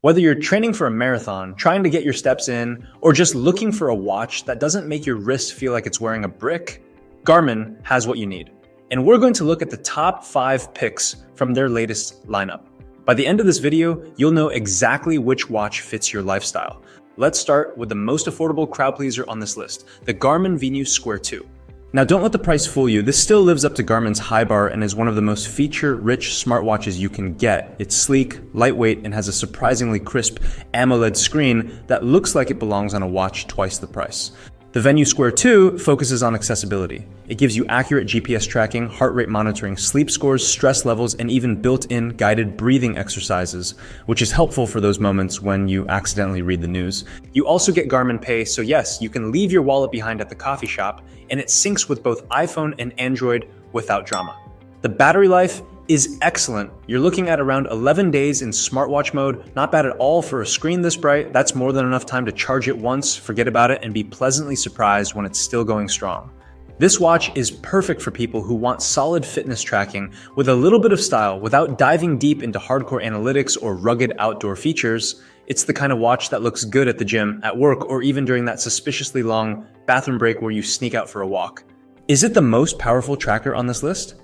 Whether you're training for a marathon, trying to get your steps in, or just looking for a watch that doesn't make your wrist feel like it's wearing a brick, Garmin has what you need. And we're going to look at the top 5 picks from their latest lineup. By the end of this video, you'll know exactly which watch fits your lifestyle. Let's start with the most affordable crowd pleaser on this list, the Garmin Venus Square 2. Now don't let the price fool you, this still lives up to Garmin's high bar and is one of the most feature-rich smartwatches you can get. It's sleek, lightweight, and has a surprisingly crisp AMOLED screen that looks like it belongs on a watch twice the price. The Venus Square 2 focuses on accessibility. It gives you accurate GPS tracking, heart rate monitoring, sleep scores, stress levels, and even built-in guided breathing exercises, which is helpful for those moments when you accidentally read the news. You also get Garmin Pay, so yes, you can leave your wallet behind at the coffee shop, and it syncs with both iPhone and Android without drama. The battery life is excellent. You're looking at around 11 days in smartwatch mode. Not bad at all for a screen this bright. That's more than enough time to charge it once, forget about it, and be pleasantly surprised when it's still going strong. This watch is perfect for people who want solid fitness tracking with a little bit of style without diving deep into hardcore analytics or rugged outdoor features. It's the kind of watch that looks good at the gym, at work, or even during that suspiciously long bathroom break where you sneak out for a walk. Is it the most powerful tracker on this list?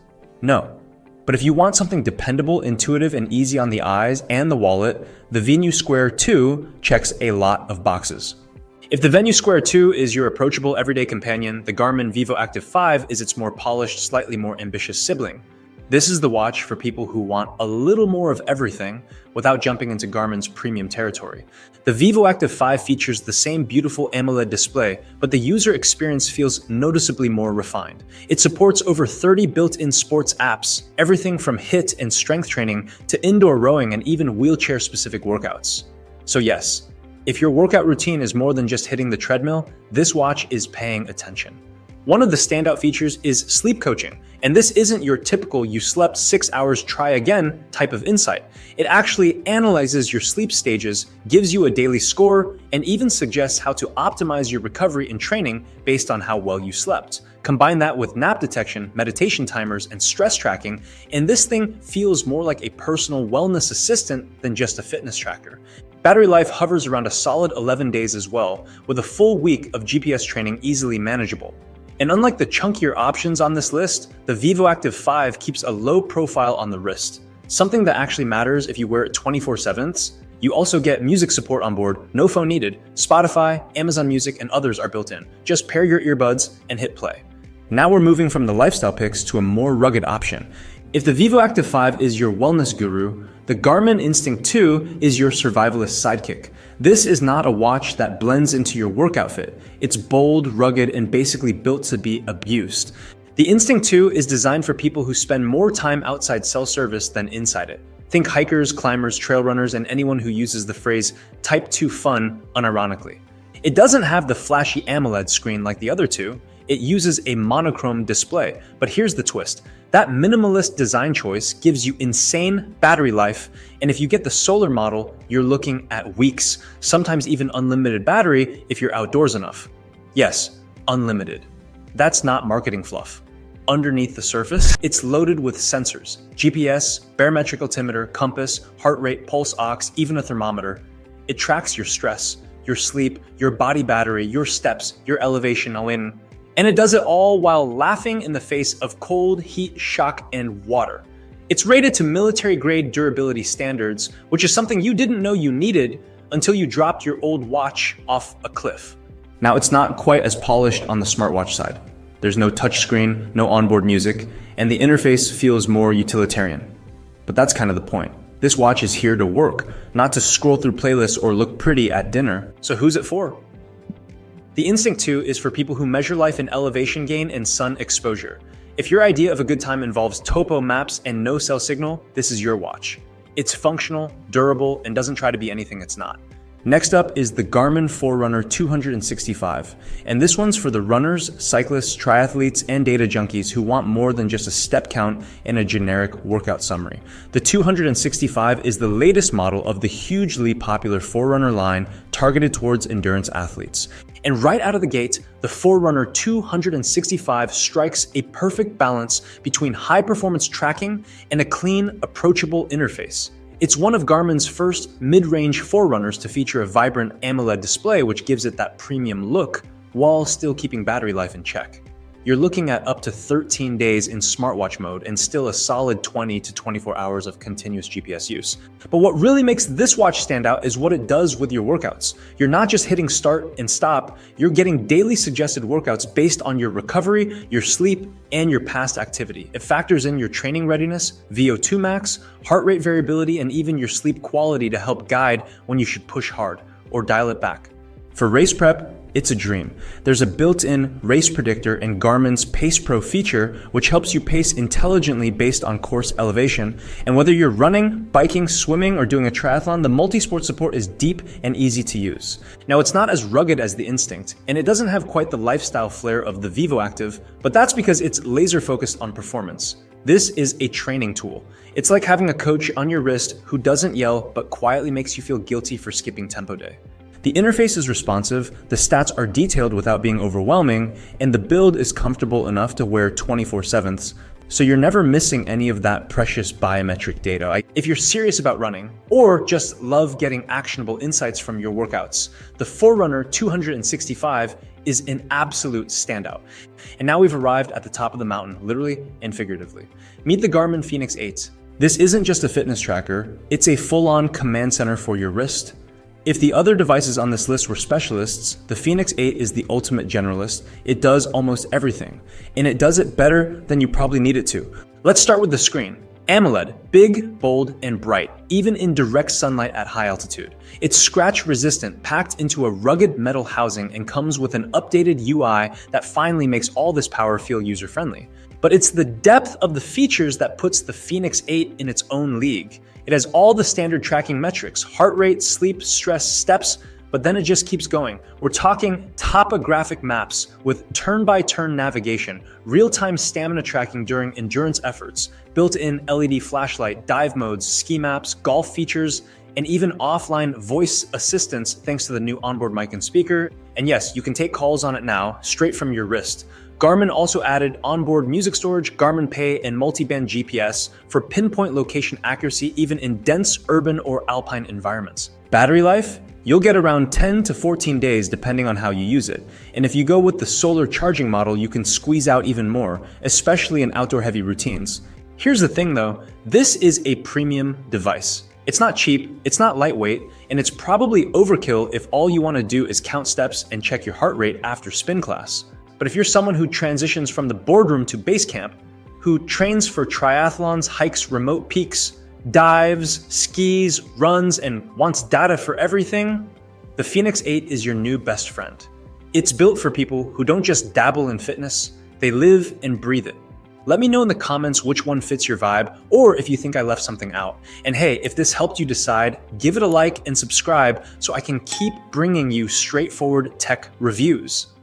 No. But if you want something dependable, intuitive, and easy on the eyes and the wallet, the Venus Square 2 checks a lot of boxes. If the Venus Square 2 is your approachable everyday companion, the Garmin vivoactive 5 is its more polished, slightly more ambitious sibling. This is the watch for people who want a little more of everything without jumping into Garmin's premium territory. The vivoactive 5 features the same beautiful AMOLED display, but the user experience feels noticeably more refined. It supports over 30 built-in sports apps, everything from HIIT and strength training to indoor rowing and even wheelchair-specific workouts. So yes, if your workout routine is more than just hitting the treadmill, this watch is paying attention. One of the standout features is sleep coaching, and this isn't your typical "you slept 6 hours, try again" type of insight. It actually analyzes your sleep stages, gives you a daily score, and even suggests how to optimize your recovery and training based on how well you slept. Combine that with nap detection, meditation timers, and stress tracking, and this thing feels more like a personal wellness assistant than just a fitness tracker. Battery life hovers around a solid 11 days as well, with a full week of GPS training easily manageable. And unlike the chunkier options on this list, the vivoactive 5 keeps a low profile on the wrist, something that actually matters if you wear it 24/7. You also get music support on board, no phone needed. Spotify, Amazon Music, and others are built in. Just pair your earbuds and hit play. Now we're moving from the lifestyle picks to a more rugged option. If the vivoactive 5 is your wellness guru, the Garmin Instinct 2 is your survivalist sidekick. This is not a watch that blends into your work outfit. It's bold, rugged, and basically built to be abused. The Instinct 2 is designed for people who spend more time outside cell service than inside it. Think hikers, climbers, trail runners, and anyone who uses the phrase Type 2 fun unironically. It doesn't have the flashy AMOLED screen like the other two. It uses a monochrome display, but here's the twist. That minimalist design choice gives you insane battery life, and if you get the solar model, you're looking at weeks, sometimes even unlimited battery if you're outdoors enough. Yes, unlimited. That's not marketing fluff. Underneath the surface, it's loaded with sensors: GPS, barometric altimeter, compass, heart rate, pulse ox, even a thermometer. It tracks your stress, your sleep, your body battery, your steps, your elevation, and it does it all while laughing in the face of cold, heat, shock, and water. It's rated to military-grade durability standards, which is something you didn't know you needed until you dropped your old watch off a cliff. Now, it's not quite as polished on the smartwatch side. There's no touchscreen, no onboard music, and the interface feels more utilitarian. But that's kind of the point. This watch is here to work, not to scroll through playlists or look pretty at dinner. So who's it for? The Instinct 2 is for people who measure life in elevation gain and sun exposure. If your idea of a good time involves topo maps and no cell signal, this is your watch. It's functional, durable, and doesn't try to be anything it's not. Next up is the Garmin Forerunner 265, and this one's for the runners, cyclists, triathletes, and data junkies who want more than just a step count and a generic workout summary. The 265 is the latest model of the hugely popular Forerunner line targeted towards endurance athletes. And right out of the gate, the Forerunner 265 strikes a perfect balance between high-performance tracking and a clean, approachable interface. It's one of Garmin's first mid-range forerunners to feature a vibrant AMOLED display, which gives it that premium look while still keeping battery life in check. You're looking at up to 13 days in smartwatch mode and still a solid 20 to 24 hours of continuous GPS use. But what really makes this watch stand out is what it does with your workouts. You're not just hitting start and stop, you're getting daily suggested workouts based on your recovery, your sleep, and your past activity. It factors in your training readiness, VO2 max, heart rate variability, and even your sleep quality to help guide when you should push hard or dial it back. For race prep, it's a dream. There's a built-in race predictor in Garmin's Pace Pro feature, which helps you pace intelligently based on course elevation. And whether you're running, biking, swimming, or doing a triathlon, the multi-sport support is deep and easy to use. Now, it's not as rugged as the Instinct, and it doesn't have quite the lifestyle flair of the vivoactive, but that's because it's laser focused on performance. This is a training tool. It's like having a coach on your wrist who doesn't yell, but quietly makes you feel guilty for skipping tempo day. The interface is responsive, the stats are detailed without being overwhelming, and the build is comfortable enough to wear 24/7, so you're never missing any of that precious biometric data. If you're serious about running, or just love getting actionable insights from your workouts, the Forerunner 265 is an absolute standout. And now we've arrived at the top of the mountain, literally and figuratively. Meet the Garmin Fenix 8. This isn't just a fitness tracker, it's a full-on command center for your wrist. If the other devices on this list were specialists, the Fenix 8 is the ultimate generalist. It does almost everything, and it does it better than you probably need it to. Let's start with the screen. AMOLED, big, bold, and bright, even in direct sunlight at high altitude. It's scratch resistant, packed into a rugged metal housing, and comes with an updated UI that finally makes all this power feel user-friendly. But it's the depth of the features that puts the Fenix 8 in its own league. It has all the standard tracking metrics, heart rate, sleep, stress, steps, but then it just keeps going. We're talking topographic maps with turn-by-turn navigation, real-time stamina tracking during endurance efforts, built-in LED flashlight, dive modes, ski maps, golf features, and even offline voice assistance thanks to the new onboard mic and speaker. And yes, you can take calls on it now, straight from your wrist. Garmin also added onboard music storage, Garmin Pay, and multi-band GPS for pinpoint location accuracy even in dense urban or alpine environments. Battery life? You'll get around 10 to 14 days depending on how you use it. And if you go with the solar charging model, you can squeeze out even more, especially in outdoor heavy routines. Here's the thing though, this is a premium device. It's not cheap, it's not lightweight, and it's probably overkill if all you want to do is count steps and check your heart rate after spin class. But if you're someone who transitions from the boardroom to base camp, who trains for triathlons, hikes remote peaks, dives, skis, runs, and wants data for everything, the Fenix 8 is your new best friend. It's built for people who don't just dabble in fitness, they live and breathe it. Let me know in the comments which one fits your vibe, or if you think I left something out. And hey, if this helped you decide, give it a like and subscribe so I can keep bringing you straightforward tech reviews.